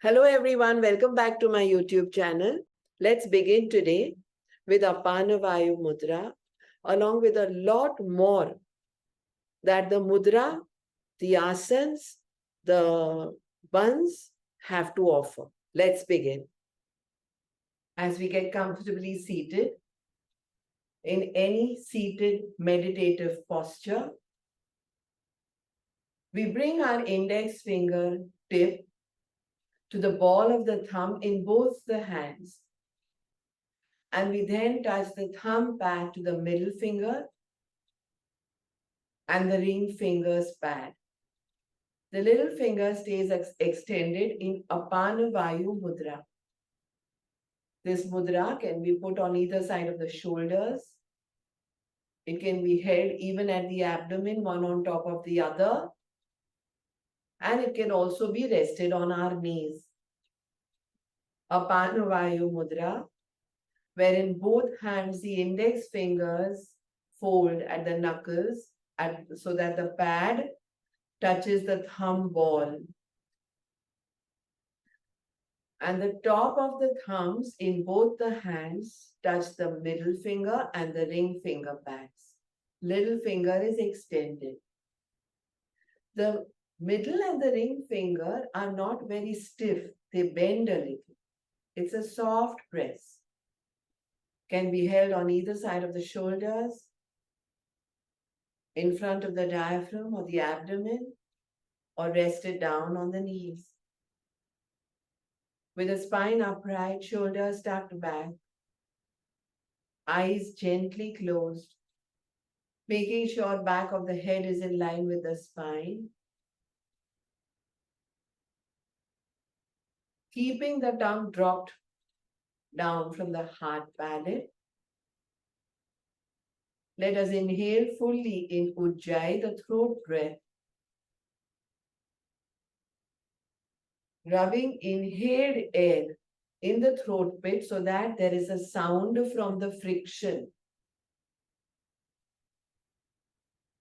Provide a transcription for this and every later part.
Hello everyone, welcome back to my YouTube channel. Let's begin today with Apan Vayu Mudra, along with a lot more that the mudra, the asanas, the buns have to offer. Let's begin. As we get comfortably seated, in any seated meditative posture, we bring our index finger tip to the ball of the thumb in both the hands. And we then touch the thumb pad to the middle finger and the ring finger's pad. The little finger stays extended in Apan Vayu Mudra. This mudra can be put on either side of the shoulders. It can be held even at the abdomen, one on top of the other. And it can also be rested on our knees. Apan Vayu Mudra, wherein both hands, the index fingers fold at the knuckles so that the pad touches the thumb ball. And the top of the thumbs in both the hands touch the middle finger and the ring finger pads. Little finger is extended. The middle and the ring finger are not very stiff. They bend a little. It's a soft press. Can be held on either side of the shoulders, in front of the diaphragm or the abdomen, or rested down on the knees. With the spine upright, shoulders tucked back, eyes gently closed, making sure back of the head is in line with the spine. Keeping the tongue dropped down from the heart palate. Let us inhale fully in Ujjayi, the throat breath. Rubbing inhaled air in the throat pit so that there is a sound from the friction.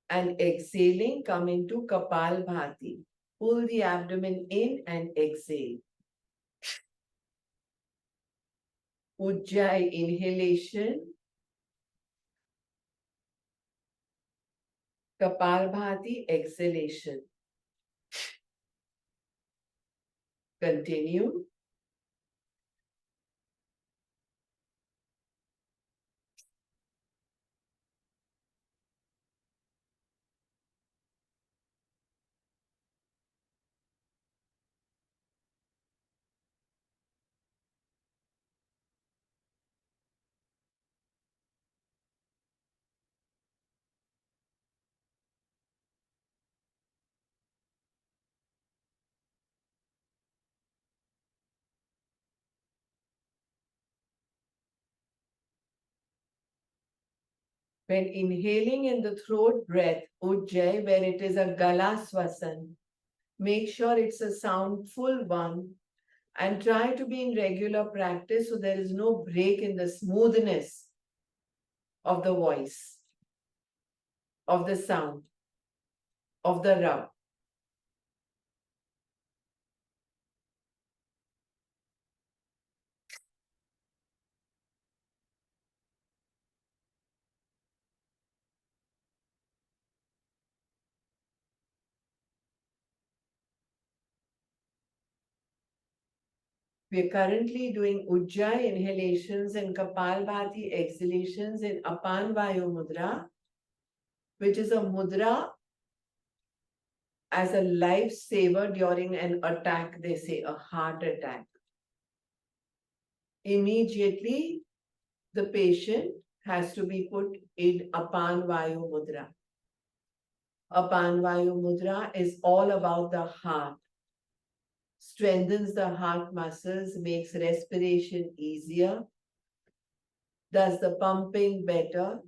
And exhaling, come into Kapalbhati. Pull the abdomen in and exhale. Ujjayi inhalation. Kapalbhati exhalation. Continue. When inhaling in the throat breath, Ujjayi, where it is a Gala Swasan, make sure it's a soundful one and try to be in regular practice so there is no break in the smoothness of the voice, of the sound, of the rub. We are currently doing Ujjayi inhalations and Kapalbhati exhalations in Apan Vayu Mudra, which is a mudra as a lifesaver during an attack, they say, a heart attack. Immediately, the patient has to be put in Apan Vayu Mudra. Apan Vayu Mudra is all about the heart. Strengthens the heart muscles, makes respiration easier, does the pumping better.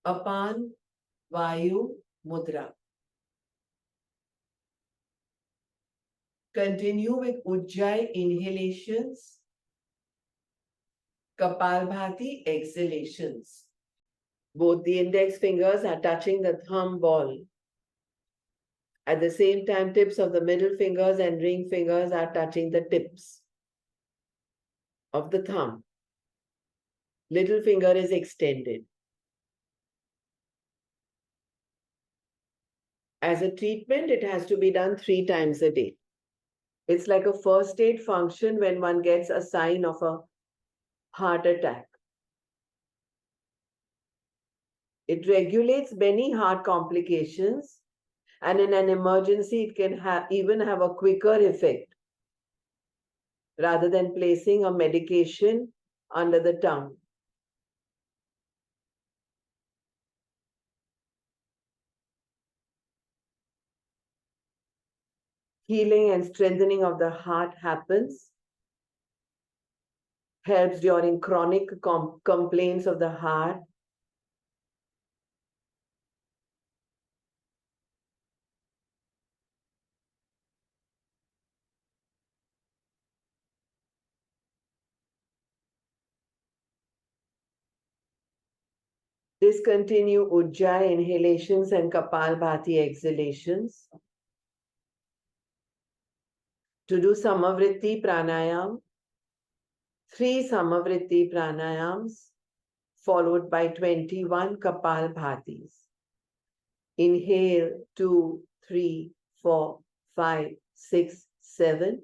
Apan Vayu Mudra. Continue with Ujjayi inhalations, Kapalbhati exhalations. Both the index fingers are touching the thumb ball. At the same time, tips of the middle fingers and ring fingers are touching the tips of the thumb. Little finger is extended. As a treatment, it has to be done 3 times a day. It's like a first aid function when one gets a sign of a heart attack. It regulates many heart complications, and in an emergency, it can even have a quicker effect rather than placing a medication under the tongue. Healing and strengthening of the heart happens, helps during chronic complaints of the heart. Discontinue Ujjayi inhalations and Kapalbhati exhalations. To do Samavritti pranayam, 3 Samavritti pranayams followed by 21 Kapalbhatis. Inhale 2, 3, 4, 5, 6, 7.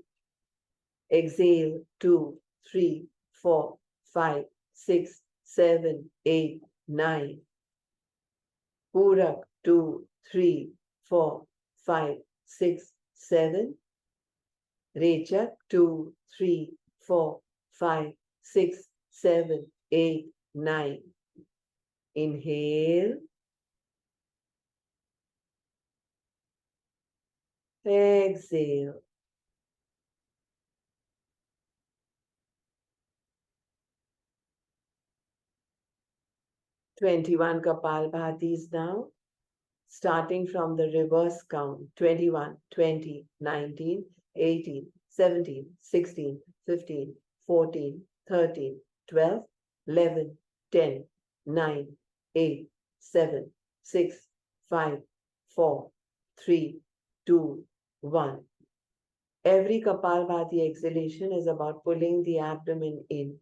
Exhale 2, 3, 4, 5, 6, 7, 8, 9. Purak 2, 3, 4, 5, 6, 7. Rechak 2, 3, 4, 5, 6, 7, 8, 9. Inhale. Exhale. Twenty-one Kapalbhatis now, starting from the reverse count. 21, 20, 19, 18, 17, 16, 15, 14, 13, 12, 11, 10, 9, 8, 7, 6, 5, 4, 3, 2, 1. Every Kapalbhati exhalation is about pulling the abdomen in.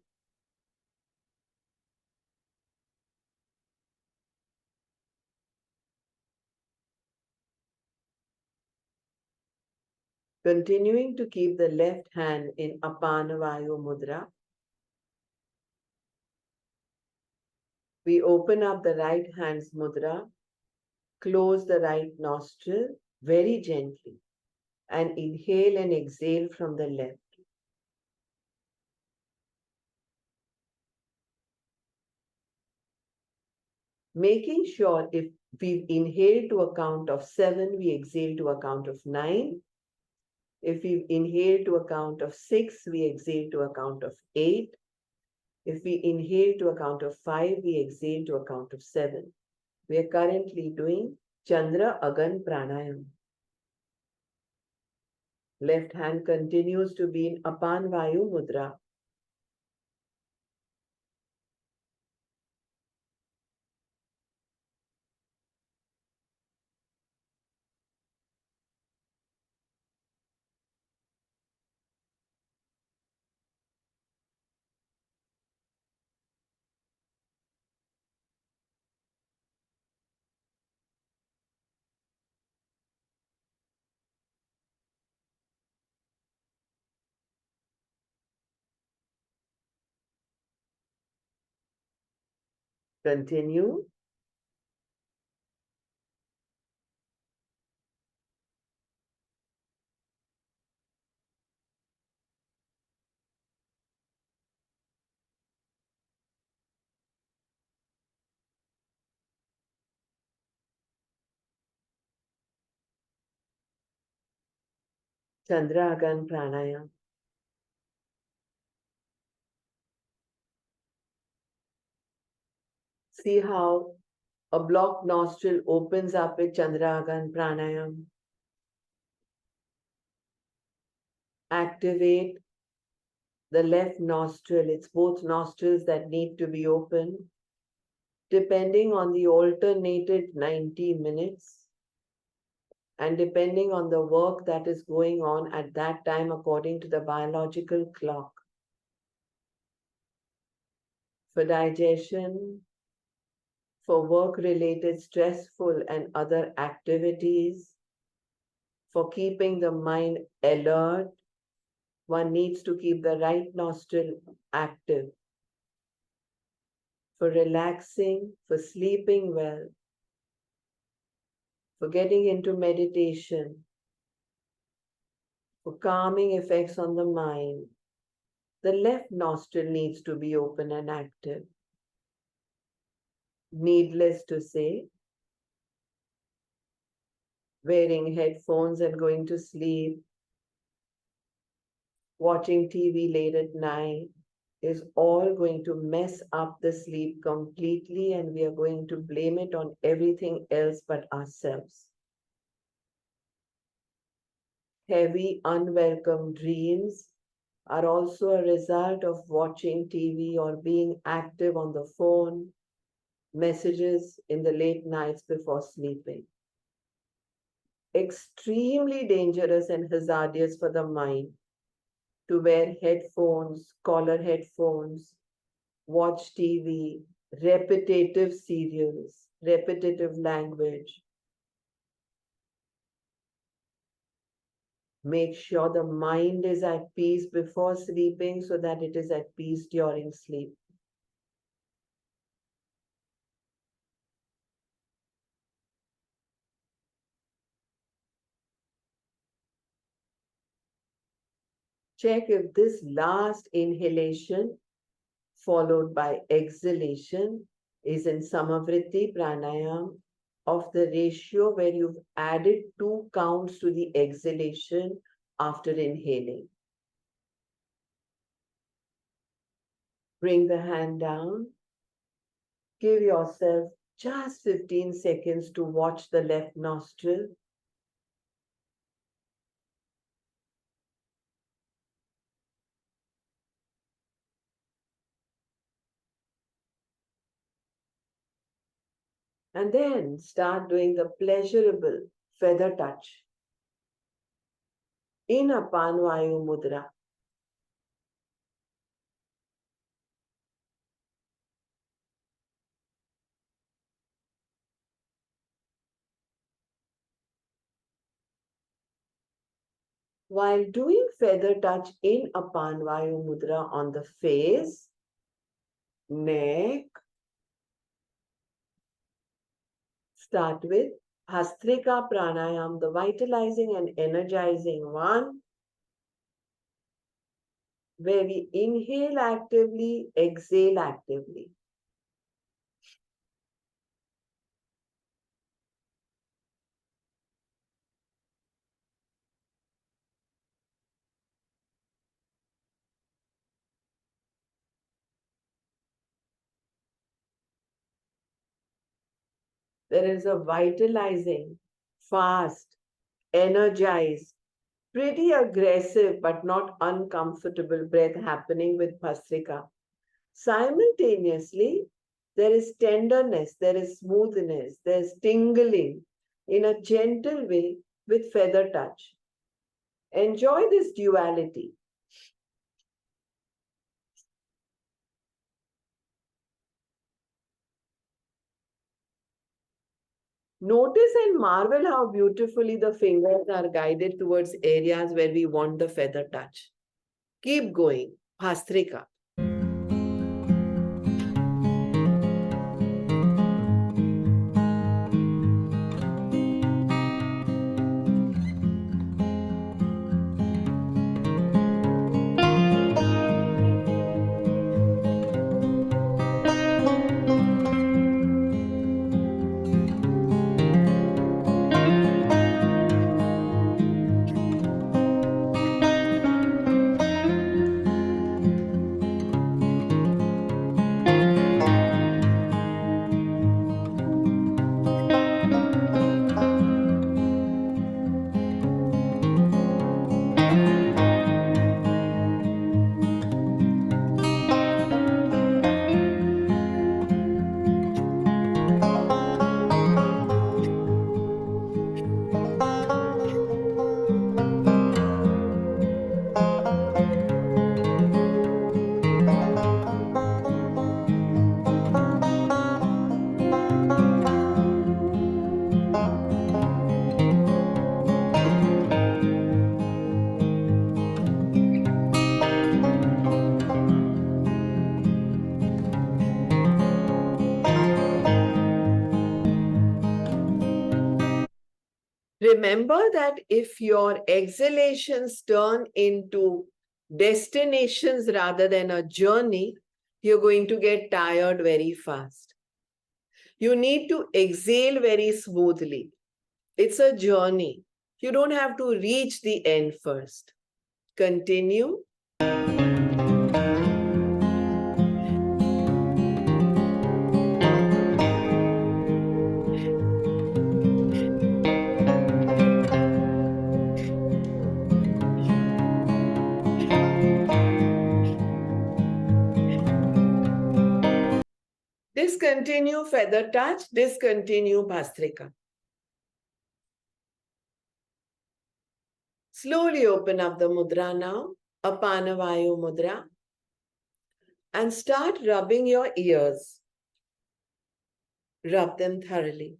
Continuing to keep the left hand in Apan Vayu Mudra, we open up the right hand's mudra, close the right nostril very gently, and inhale and exhale from the left. Making sure if we inhale to a count of 7, we exhale to a count of 9. If we inhale to a count of 6, we exhale to a count of 8. If we inhale to a count of 5, we exhale to a count of 7. We are currently doing Chandra Agan Pranayam. Left hand continues to be in Apan Vayu Mudra. Continue. Chandra Agan Pranayam. See how a blocked nostril opens up with Chandra Agan Pranayam. Activate the left nostril. It's both nostrils that need to be open, depending on the alternated 90 minutes. And depending on the work that is going on at that time according to the biological clock. For digestion, for work-related stressful and other activities, for keeping the mind alert, one needs to keep the right nostril active. For relaxing, for sleeping well, for getting into meditation, for calming effects on the mind, the left nostril needs to be open and active. Needless to say, wearing headphones and going to sleep, watching TV late at night is all going to mess up the sleep completely, and we are going to blame it on everything else but ourselves. Heavy, unwelcome dreams are also a result of watching TV or being active on the phone, messages in the late nights before sleeping. Extremely dangerous and hazardous for the mind to wear headphones, collar headphones, watch TV, repetitive serials, repetitive language. Make sure the mind is at peace before sleeping so that it is at peace during sleep. Check if this last inhalation followed by exhalation is in Samavritti Pranayam of the ratio where you've added 2 counts to the exhalation after inhaling. Bring the hand down. Give yourself just 15 seconds to watch the left nostril. And then start doing the pleasurable feather touch in Apan Vayu Mudra. While doing feather touch in Apan Vayu Mudra on the face, neck, start with Bhastrika Pranayam, the vitalizing and energizing one, where we inhale actively, exhale actively. There is a vitalizing, fast, energized, pretty aggressive but not uncomfortable breath happening with Bhastrika. Simultaneously, there is tenderness, there is smoothness, there is tingling in a gentle way with feather touch. Enjoy this duality. Notice and marvel how beautifully the fingers are guided towards areas where we want the feather touch. Keep going. Bhastrika. remember that if your exhalations turn into destinations rather than a journey, you're going to get tired very fast. You need to exhale very smoothly. It's a journey. You don't have to reach the end first. Continue. Discontinue feather touch, discontinue Bhastrika. Slowly open up the mudra now, Apana Vayu mudra, and start rubbing your ears. Rub them thoroughly.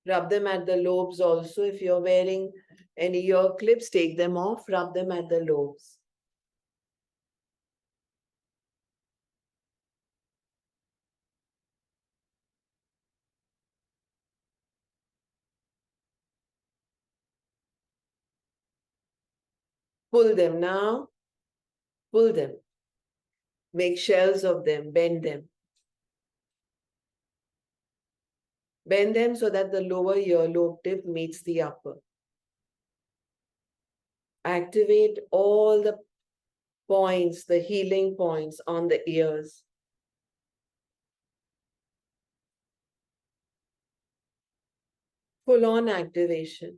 Rub them at the lobes also. If you're wearing any ear clips, take them off, rub them at the lobes. Pull them now. Pull them. Make shells of them. Bend them. Bend them so that the lower earlobe tip meets the upper. Activate all the points, the healing points on the ears. Full-on activation.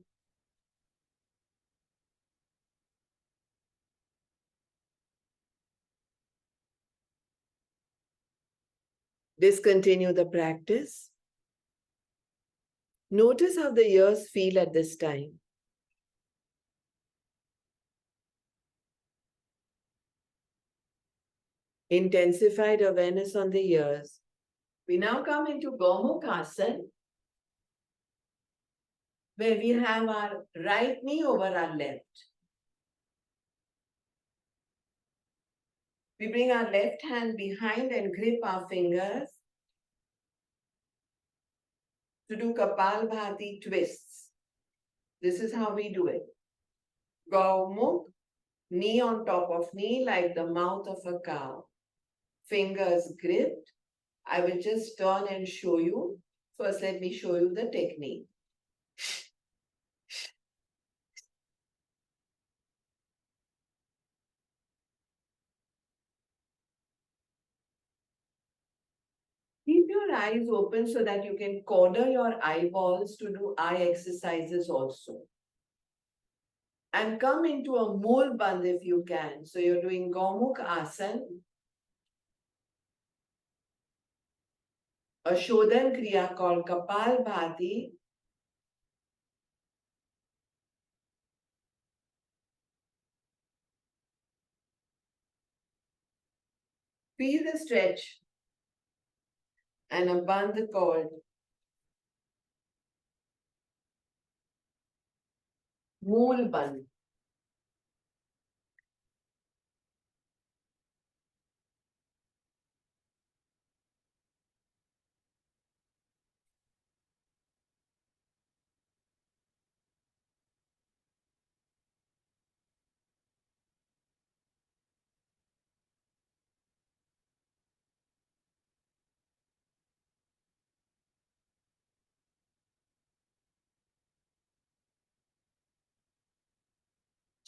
Discontinue the practice. Notice how the ears feel at this time. Intensified awareness on the ears. We now come into Gomukhasan, where we have our right knee over our left. We bring our left hand behind and grip our fingers to do Kapalbhati twists. This is how we do it. Gaumukh, knee on top of knee like the mouth of a cow. Fingers gripped. I will just turn and show you. First, let me show you the technique. Keep your eyes open so that you can corner your eyeballs to do eye exercises also. And come into a Mool Bandh if you can. So you're doing Gomukh Asan, a Shodhan Kriya called Kapal Bhati. Feel the stretch and a bandh called Mool Bandh.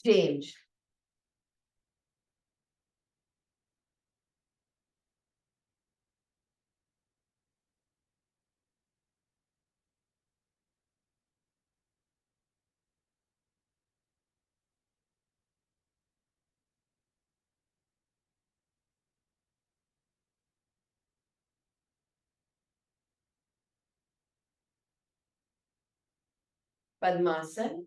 Change. Padmasan.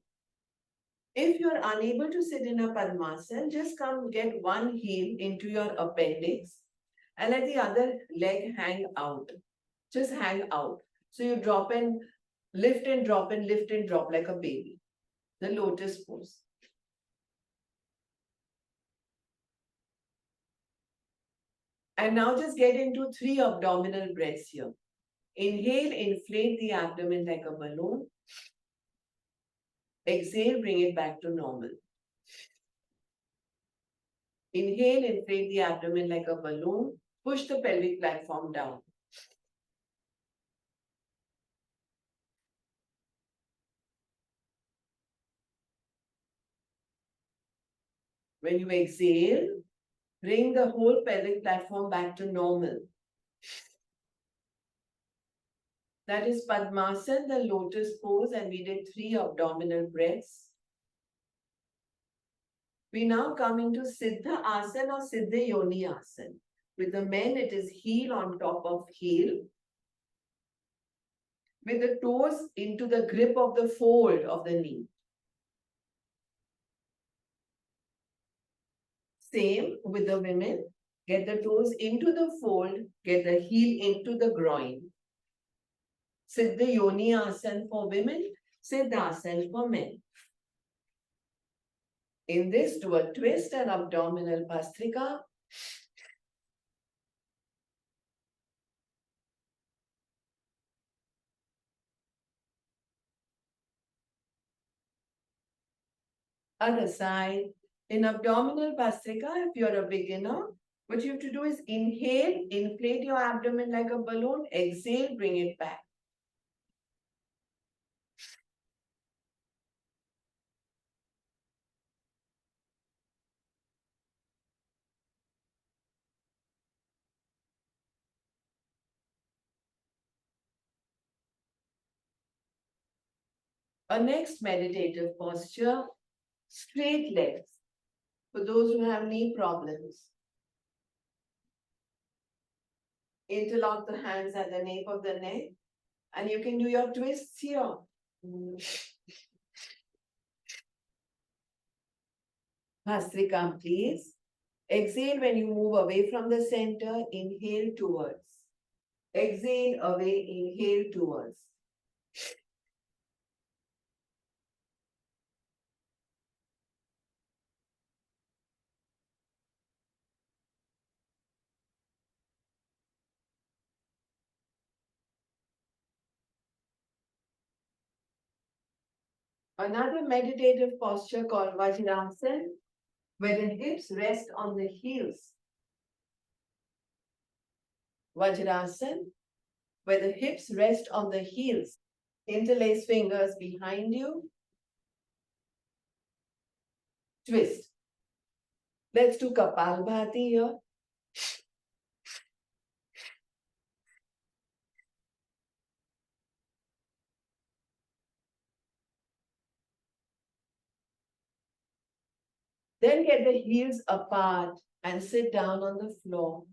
If you're unable to sit in a Padmasan, just come get one heel into your appendix and let the other leg hang out. Just hang out. So you drop and lift and drop and lift and drop like a baby. The lotus pose. And now just get into 3 abdominal breaths here. Inhale, inflate the abdomen like a balloon. Exhale, bring it back to normal. Inhale, inflate the abdomen like a balloon. Push the pelvic platform down. When you exhale, bring the whole pelvic platform back to normal. That is Padmasana, the lotus pose, and we did 3 abdominal breaths. We now come into Siddha Asana or Siddha Yoni Asana. With the men, it is heel on top of heel. With the toes into the grip of the fold of the knee. Same with the women. Get the toes into the fold, get the heel into the groin. Siddha Yoni Asana for women, Siddha Asana for men. In this, do a twist and abdominal Bhastrika. Other side. In abdominal Bhastrika, if you're a beginner, what you have to do is inhale, inflate your abdomen like a balloon, exhale, bring it back. A next meditative posture, straight legs. For those who have knee problems, interlock the hands at the nape of the neck, and you can do your twists here. Bhastrika, please. Exhale when you move away from the center, inhale towards. Exhale away, inhale towards. Another meditative posture called Vajrasana, where the hips rest on the heels. Vajrasana, where the hips rest on the heels. Interlace fingers behind you. Twist. Let's do Kapalbhati here. Then get the heels apart and sit down on the floor.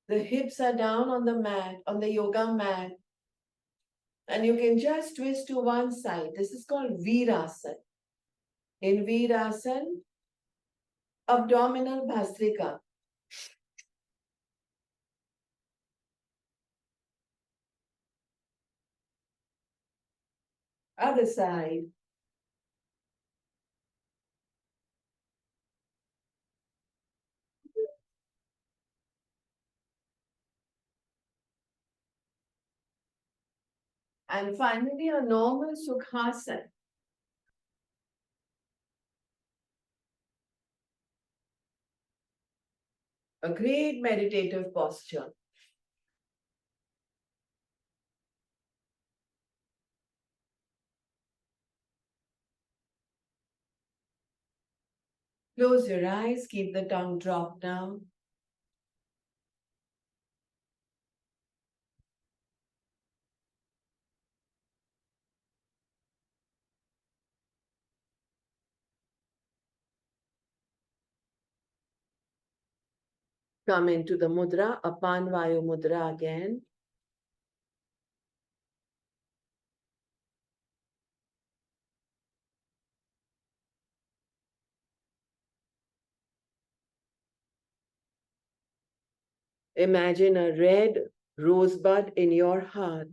The hips are down on the mat, on the yoga mat. And you can just twist to one side. This is called Virasana. In Virasana, abdominal Bhastrika. Other side. And finally, a normal Sukhasana. A great meditative posture. Close your eyes, keep the tongue dropped down. Come into the mudra, Apan Vayu Mudra again. Imagine a red rosebud in your heart.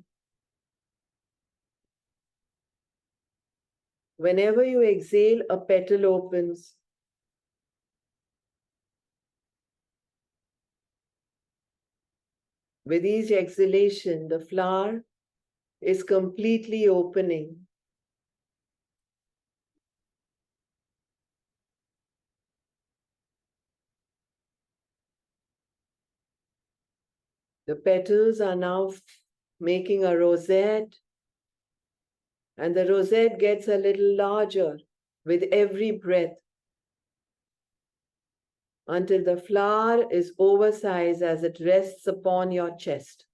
Whenever you exhale, a petal opens. With each exhalation, the flower is completely opening. The petals are now making a rosette, and the rosette gets a little larger with every breath until the flower is oversized as it rests upon your chest.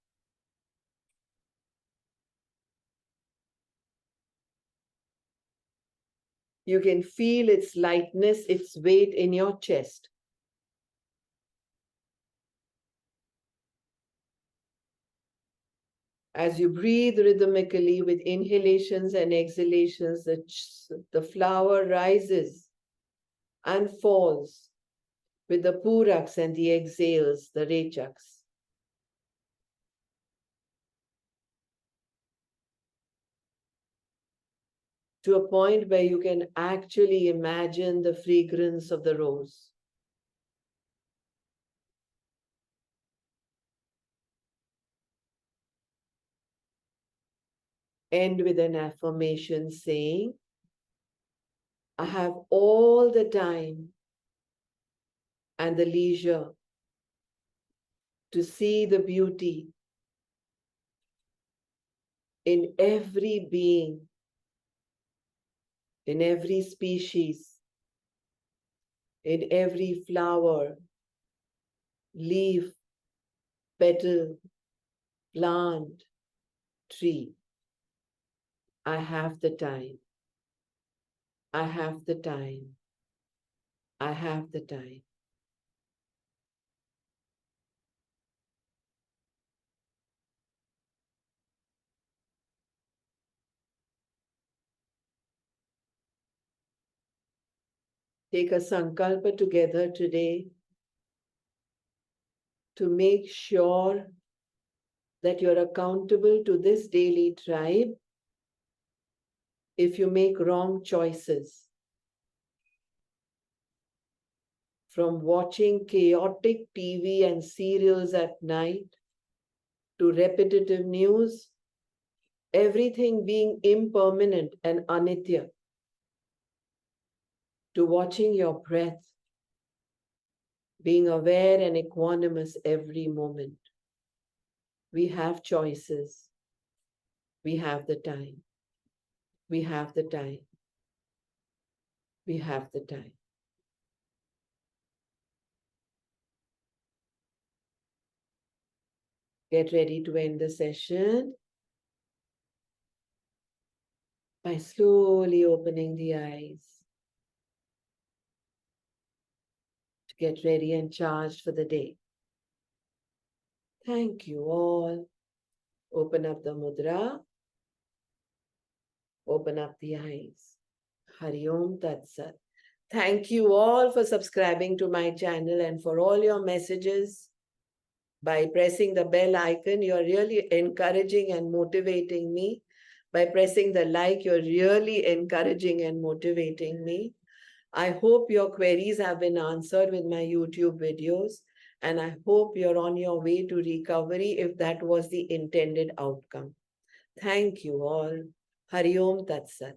You can feel its lightness, its weight in your chest. As you breathe rhythmically with inhalations and exhalations, the flower rises and falls with the puraks and the exhales, the rechaks. To a point where you can actually imagine the fragrance of the rose. End with an affirmation saying, I have all the time and the leisure to see the beauty in every being, in every species, in every flower, leaf, petal, plant, tree. I have the time. I have the time. I have the time. Take a sankalpa together today to make sure that you're accountable to this daily tribe if you make wrong choices. From watching chaotic TV and serials at night to repetitive news, everything being impermanent and anitya, to watching your breath, being aware and equanimous every moment. We have choices. We have the time. We have the time. We have the time. Get ready to end the session by slowly opening the eyes to get ready and charged for the day. Thank you all. Open up the mudra. Open up the eyes. Hari Om Tat Sat. Thank you all for subscribing to my channel and for all your messages. By pressing the bell icon, you're really encouraging and motivating me. By pressing the like, you're really encouraging and motivating me. I hope your queries have been answered with my YouTube videos, and I hope you're on your way to recovery if that was the intended outcome. Thank you all. Hari Om Tat Sat.